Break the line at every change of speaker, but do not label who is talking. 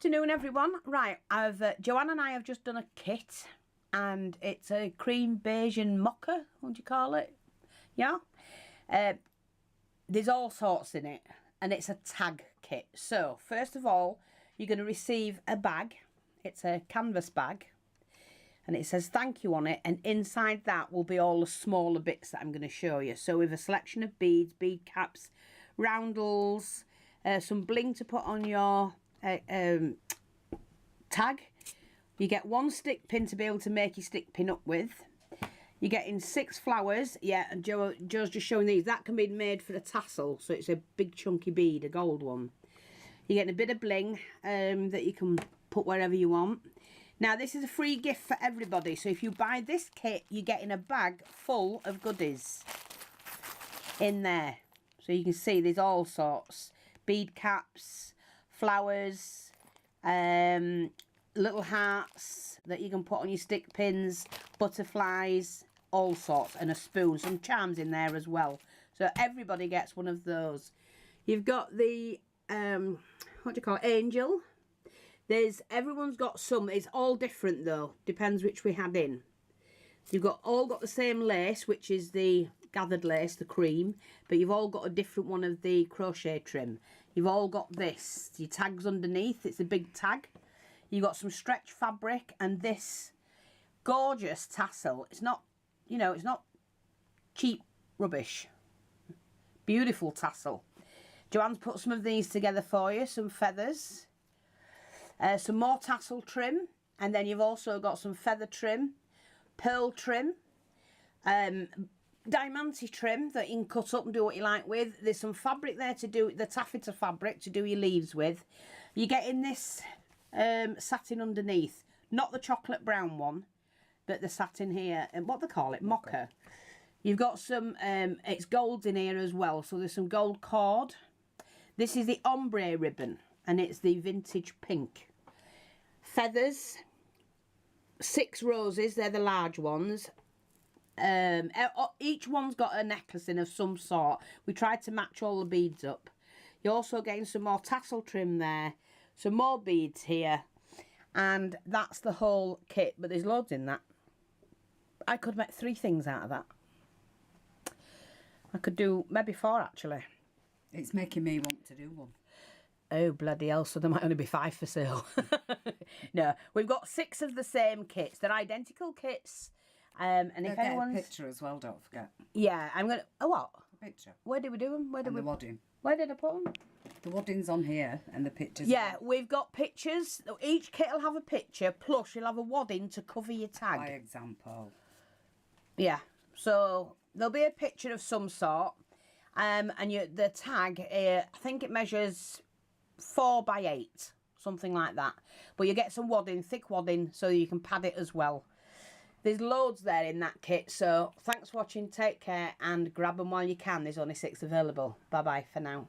afternoon, everyone. Right, Joanne and I have just done a kit, and it's a cream beige and mocha. What do you call it? Yeah. There's all sorts in it, and it's a tag kit. So first of all, you're going to receive a bag. It's a canvas bag, and it says thank you on it, and inside that will be all the smaller bits that I'm going to show you. So with a selection of beads, bead caps, roundels, some bling to put on your tag. You get 1 stick pin to be able to make your stick pin up with. You're getting 6 flowers. Yeah, and Joe's just showing these. That can be made for a tassel, so it's a big chunky bead, a gold one. You're getting a bit of bling that you can put wherever you want. Now, this is a free gift for everybody, so if you buy this kit, you're getting a bag full of goodies in there. So you can see there's all sorts. Bead caps, flowers, little hearts that you can put on your stick pins, butterflies, all sorts, and a spoon. Some charms in there as well. So everybody gets one of those. You've got the, what do you call it, angel. Everyone's got some. It's all different though. Depends which we had in. You've all got the same lace, which is the gathered lace, the cream, but you've all got a different one of the crochet trim. You've all got this, your tags underneath. It's a big tag. You've got some stretch fabric and this gorgeous tassel. It's not, you know, it's not cheap rubbish. Beautiful tassel. Joanne's put some of these together for you. Some feathers, some more tassel trim, and then you've also got some feather trim, pearl trim, diamante trim that you can cut up and do what you like with. There's some fabric there to do, the taffeta fabric to do your leaves with. You're getting this satin underneath, not the chocolate brown one, but the satin here, and what they call it, mocha. You've got some, it's gold in here as well, so there's some gold cord. This is the ombre ribbon, and it's the vintage pink. Feathers, 6 roses, they're the large ones. Each one's got a necklace in of some sort. We tried to match all the beads up. You're also getting some more tassel trim there, some more beads here, and that's the whole kit. But there's loads in that. I could make 3 things out of that. I could do maybe 4 actually.
It's making me want to do one.
Oh bloody hell, so there might only be 5 for sale. No, we've got 6 of the same kits. They're identical kits. And if anyone's...
Get a picture as well, don't forget.
Yeah, I'm going to... Oh, what?
A picture.
Where did we do them? Where did
the wadding.
Where did I put them?
The wadding's on here and the pictures.
Yeah, we've got pictures. Each kit will have a picture, plus you'll have a wadding to cover your tag.
By example.
Yeah, so there'll be a picture of some sort. And the tag, I think it measures 4 by 8, something like that. But you get some wadding, thick wadding, so you can pad it as well. There's loads there in that kit, so thanks for watching, take care, and grab them while you can. There's only 6 available. Bye bye for now.